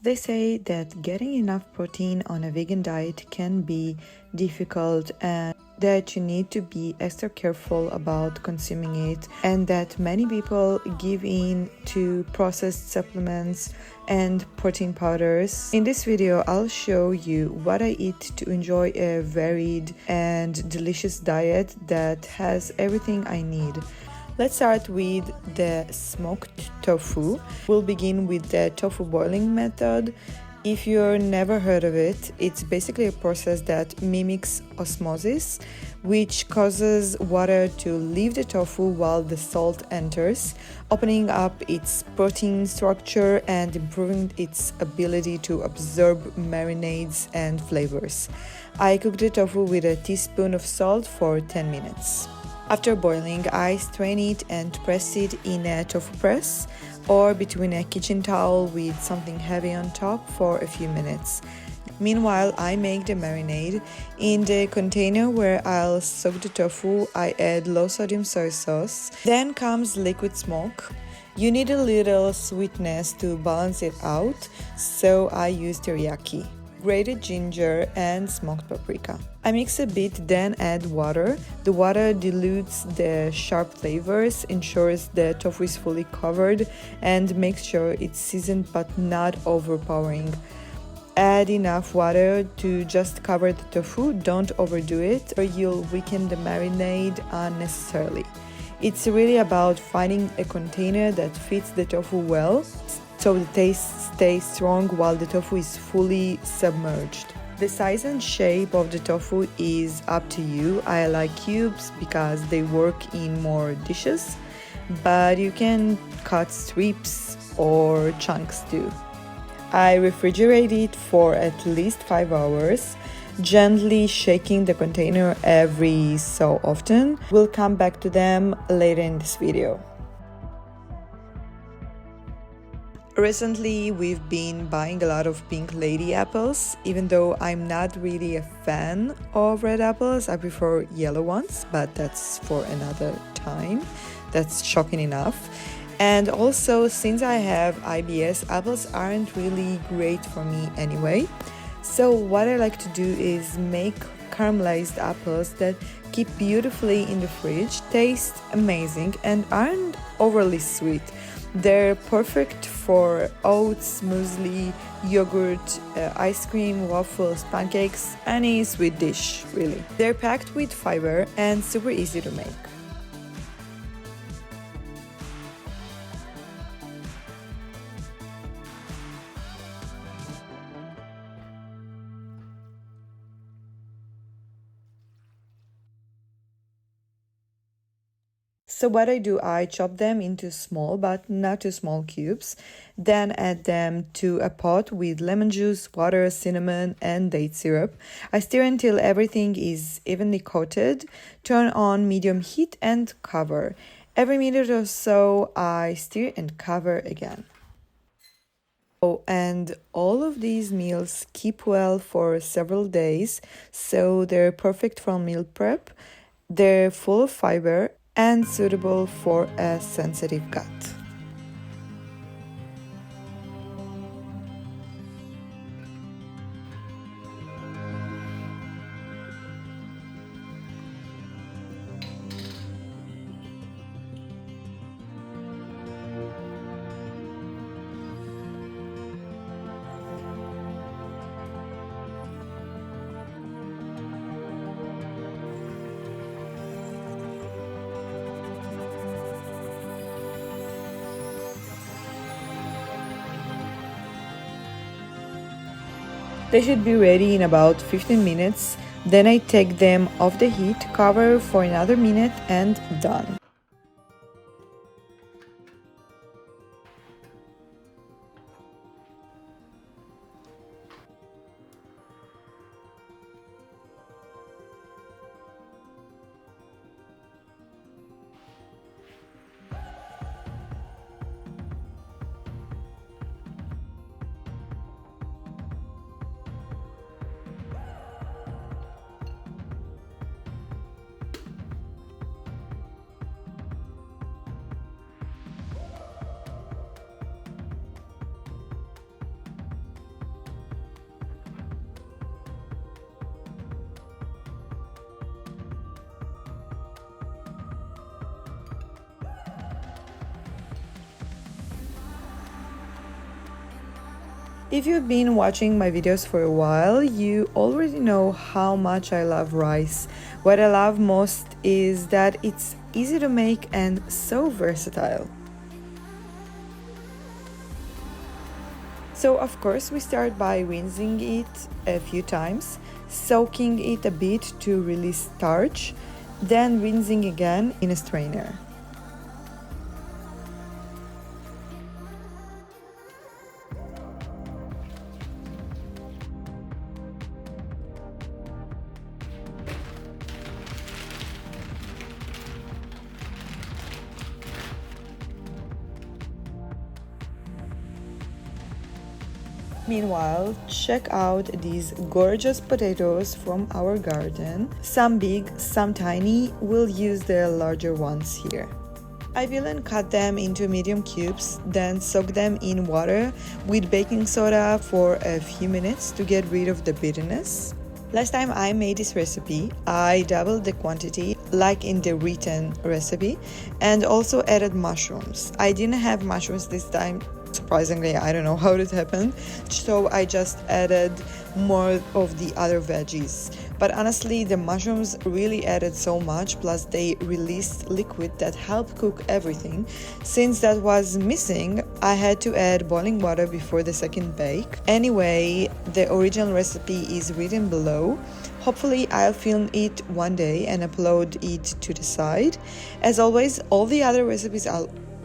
They say that getting enough protein on a vegan diet can be difficult and that you need to be extra careful about consuming it, and that many people give in to processed supplements and protein powders. In this video, I'll show you what I eat to enjoy a varied and delicious diet that has everything I need. Let's start with the smoked tofu. We'll begin with the tofu boiling method. If you've never heard of it, it's basically a process that mimics osmosis, which causes water to leave the tofu while the salt enters, opening up its protein structure and improving its ability to absorb marinades and flavors. I cooked the tofu with a teaspoon of salt for 10 minutes. After boiling, I strain it and press it in a tofu press or between a kitchen towel with something heavy on top for a few minutes. Meanwhile, I make the marinade. In the container where I'll soak the tofu, I add low sodium soy sauce. Then comes liquid smoke. You need a little sweetness to balance it out, so I use teriyaki, grated ginger and smoked paprika. I mix a bit, then add water. The water dilutes the sharp flavors, ensures the tofu is fully covered, and makes sure it's seasoned but not overpowering. Add enough water to just cover the tofu, don't overdo it or you'll weaken the marinade unnecessarily. It's really about finding a container that fits the tofu well, so the taste stays strong while the tofu is fully submerged. The size and shape of the tofu is up to you. I like cubes because they work in more dishes, but you can cut strips or chunks too. I refrigerate it for at least 5 hours, gently shaking the container every so often. We'll come back to them later in this video. Recently, we've been buying a lot of pink lady apples. Even though I'm not really a fan of red apples, I prefer yellow ones, but that's for another time. That's shocking enough. And also, since I have IBS, apples aren't really great for me anyway. So what I like to do is make caramelized apples that keep beautifully in the fridge, taste amazing, and aren't overly sweet. They're perfect for oats, muesli, yogurt, ice cream, waffles, pancakes, any sweet dish, really. They're packed with fiber and super easy to make. So what I do, I chop them into small but not too small cubes, then add them to a pot with lemon juice, water, cinnamon, and date syrup. I stir until everything is evenly coated, turn on medium heat and cover. Every minute or so, I stir and cover again. Oh, and all of these meals keep well for several days, so they're perfect for meal prep. They're full of fiber and suitable for a sensitive gut. They should be ready in about 15 minutes. Then I take them off the heat, cover for another minute, and done. If you've been watching my videos for a while, you already know how much I love rice. What I love most is that it's easy to make and so versatile. So of course we start by rinsing it a few times, soaking it a bit to release starch, then rinsing again in a strainer. Meanwhile, check out these gorgeous potatoes from our garden. Some big, some tiny. We'll use the larger ones here. I peel and cut them into medium cubes, then soak them in water with baking soda for a few minutes to get rid of the bitterness. Last time I made this recipe, I doubled the quantity like in the written recipe and also added mushrooms. I didn't have mushrooms this time. Surprisingly, I don't know how it happened, so I just added more of the other veggies. But honestly, the mushrooms really added so much, plus they released liquid that helped cook everything. Since that was missing, I had to add boiling water before the second bake. Anyway, the original recipe is written below. Hopefully I'll film it one day and upload it to the site. As always, all the other recipes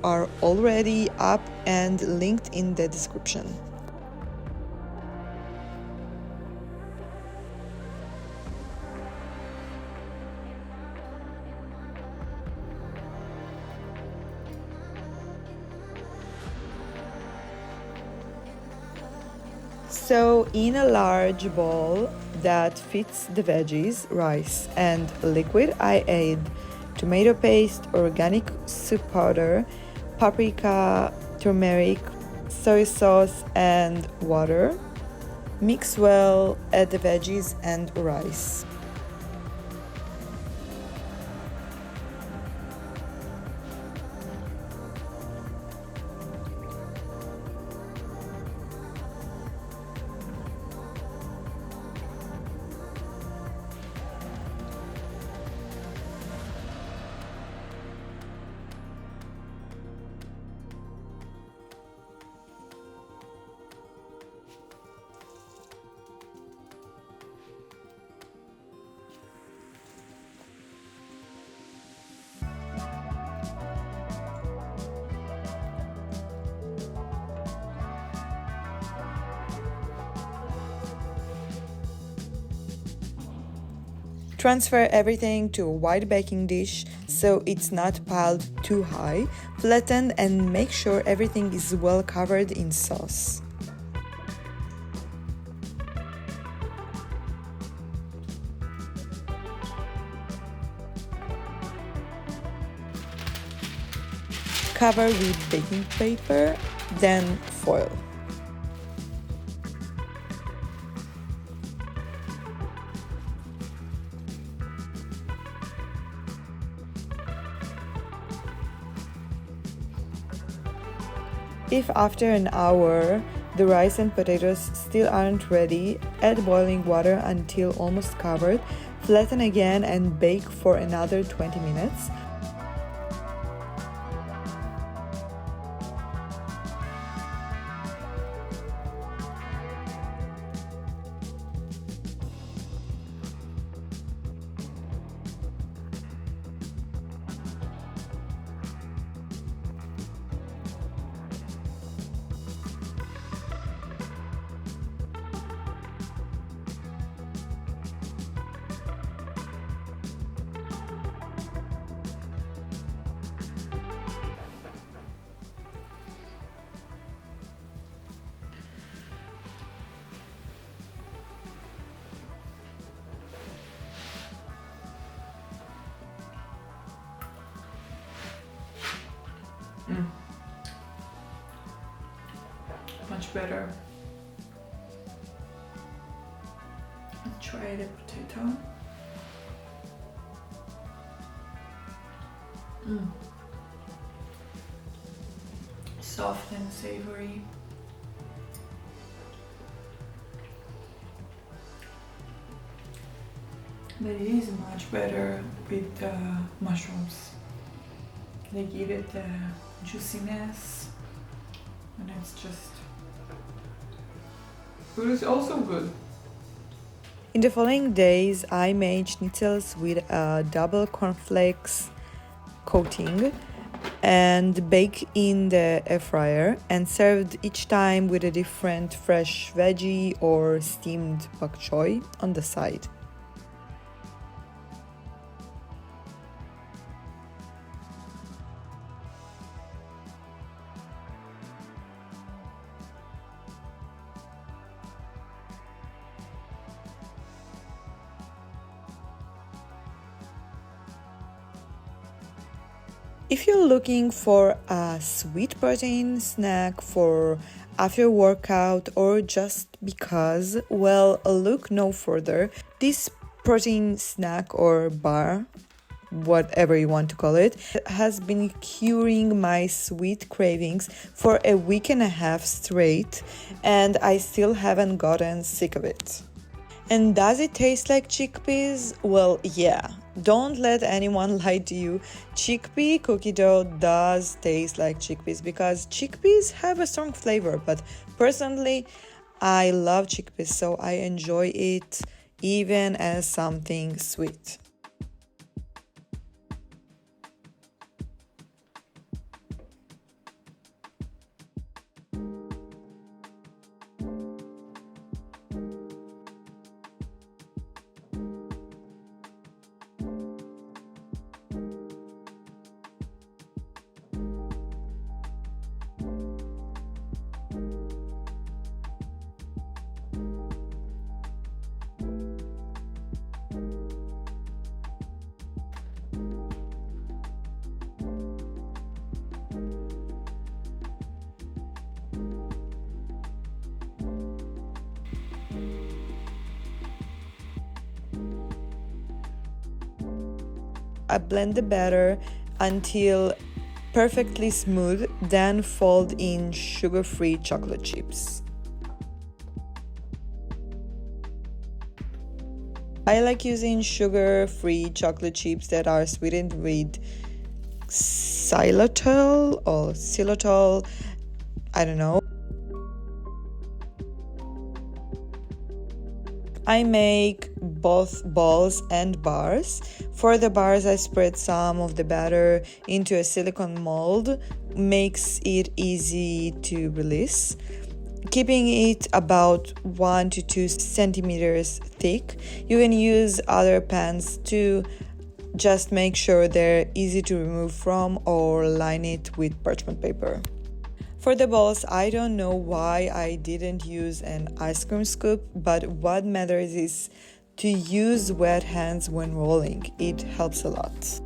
are already up and linked in the description. So in a large bowl that fits the veggies, rice and liquid, I add tomato paste, organic soup powder, paprika, turmeric, soy sauce and water. Mix well, add the veggies and rice. Transfer everything to a wide baking dish so it's not piled too high. Flatten and make sure everything is well covered in sauce. Cover with baking paper, then foil. If after an hour the rice and potatoes still aren't ready, add boiling water until almost covered, flatten again and bake for another 20 minutes. Much better. Let's try the potato. Soft and savory. But it is much better with the mushrooms. They give it the juiciness, and it's just, but it's also good. In the following days, I made schnitzels with a double cornflakes coating and baked in the air fryer and served each time with a different fresh veggie or steamed bok choy on the side. If you're looking for a sweet protein snack for after workout or just because, well, look no further. This protein snack or bar, whatever you want to call it, has been curing my sweet cravings for a week and a half straight, and I still haven't gotten sick of it. And does it taste like chickpeas? Well, yeah. Don't let anyone lie to you. Chickpea cookie dough does taste like chickpeas because chickpeas have a strong flavor, but personally, I love chickpeas, so I enjoy it even as something sweet. I blend the batter until perfectly smooth, then fold in sugar-free chocolate chips. I like using sugar-free chocolate chips that are sweetened with xylitol or xylitol, I don't know. I make both balls and bars. For the bars, I spread some of the batter into a silicone mold, makes it easy to release, keeping it about 1 to 2 centimeters thick. You can use other pans too, just make sure they're easy to remove from or line it with parchment paper. For the balls, I don't know why I didn't use an ice cream scoop, but what matters is to use wet hands when rolling. It helps a lot.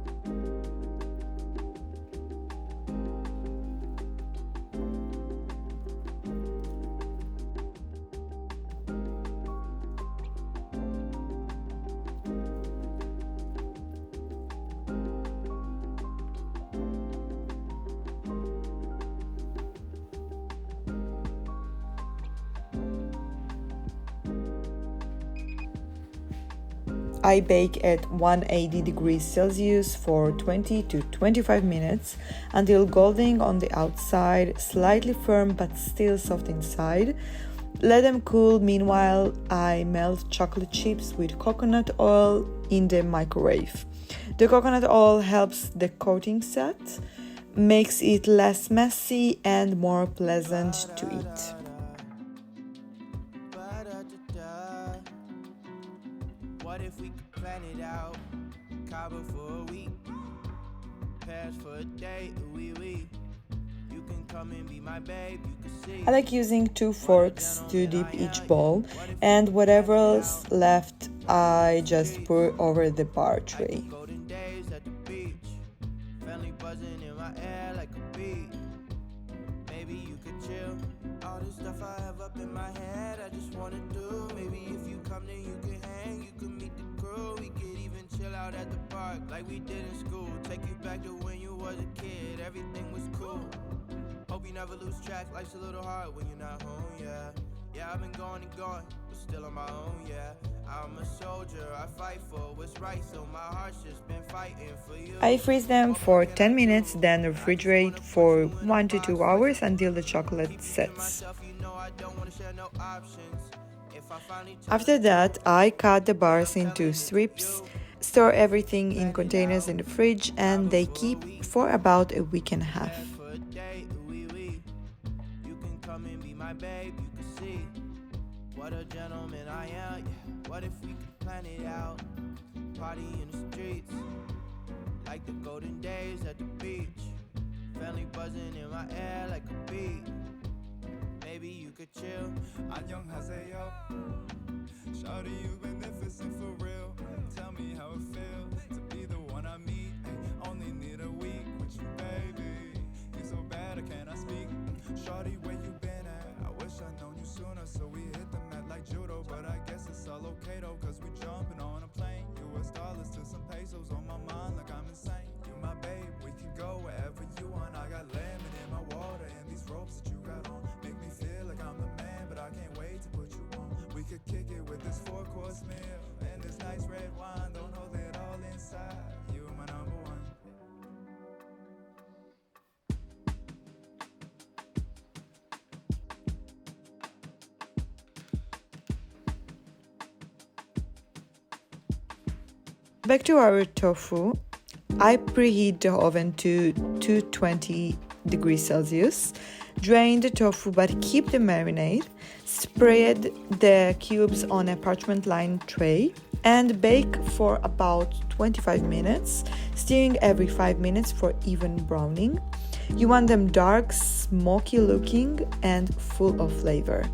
I bake at 180 degrees Celsius for 20 to 25 minutes until golden on the outside, slightly firm but still soft inside. Let them cool. Meanwhile, I melt chocolate chips with coconut oil in the microwave. The coconut oil helps the coating set, makes it less messy and more pleasant to eat. What if we could plan it out? Cabo for a week, Paris for a day, wee. You can come and be my babe, you can see. I like using 2 forks to dip each bowl, and whatever's left, I just pour over the bar tray. Golden days at the beach, family buzzing in my air like a bee. Maybe you could chill. All this stuff I have up in my head, I just wanna do. Maybe if you come, then you can hang, you can meet the crew. We could even chill out at the park like we did in school. Take you back to when you was a kid, everything was cool. Hope you never lose track, life's a little hard when you're not home, yeah. Yeah, I've been going and going, but still on my own, yeah. I'm a soldier, I fight for what's right, so my heart's just been fighting for you. I freeze them for 10 minutes, then refrigerate for 1 to 2 hours until the chocolate sets. After that, I cut the bars into strips, store everything in containers in the fridge, and they keep for about a week and a half. What a gentleman I am, yeah. What if we could plan it out? Party in the streets, like the golden days at the beach. Family buzzing in my air like a bee. Maybe you could chill. 안녕하세요. Shawty, you beneficent for real. Tell me how it feel to be the one I meet. Only need a week with you, baby. You're so bad, I cannot speak. Shawty, where you been at? I wish I'd known you sooner, so we hit the mat like judo. But I guess it's all okay though, cause we jumping on a plane. US dollars to some pesos on my mind like I'm insane. You my babe, we can go wherever you want. I got lemon in my water and these ropes that you got on make me feel like I'm the man, but I can't wait to put you on. We could kick it with this 4-course meal and this nice red wine. Don't hold it all inside. You my number one. Back to our tofu. I preheat the oven to 220 degrees Celsius. Drain the tofu but keep the marinade. Spread the cubes on a parchment-lined tray and bake for about 25 minutes, stirring every 5 minutes for even browning. You want them dark, smoky looking and full of flavor.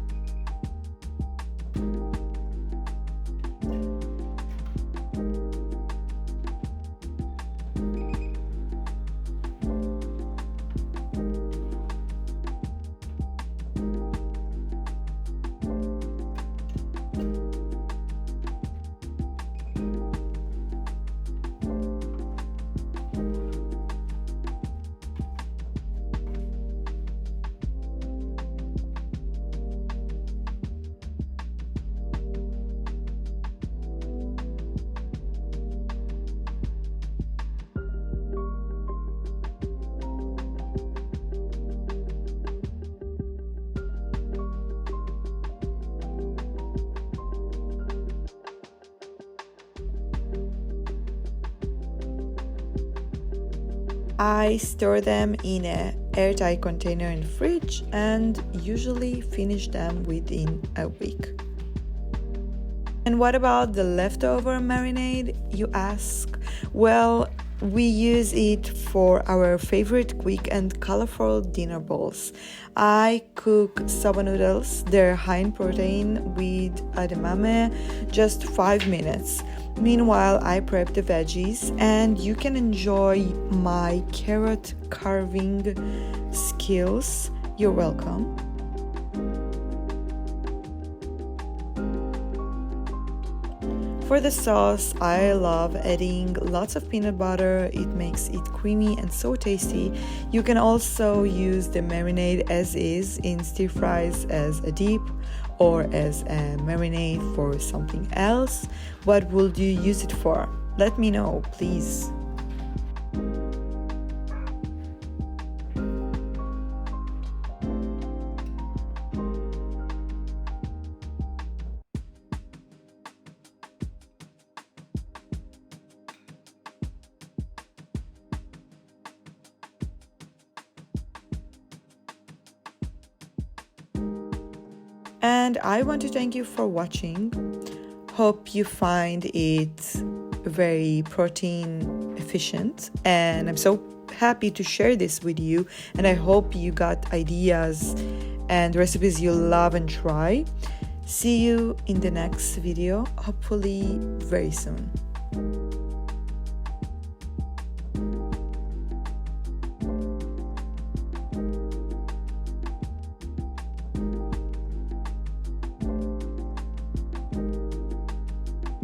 I store them in an airtight container in the fridge and usually finish them within a week. And what about the leftover marinade, you ask? Well, we use it for our favorite quick and colorful dinner bowls. I cook soba noodles, they're high in protein with edamame, just 5 minutes. Meanwhile, I prep the veggies and you can enjoy my carrot carving skills. You're welcome. For the sauce, I love adding lots of peanut butter. It makes it creamy and so tasty. You can also use the marinade as is in stir fries as a dip or as a marinade for something else. What would you use it for? Let me know, please. And I want to thank you for watching. Hope you find it very protein efficient, and I'm so happy to share this with you, and I hope you got ideas and recipes you love and try. See you in the next video, hopefully very soon.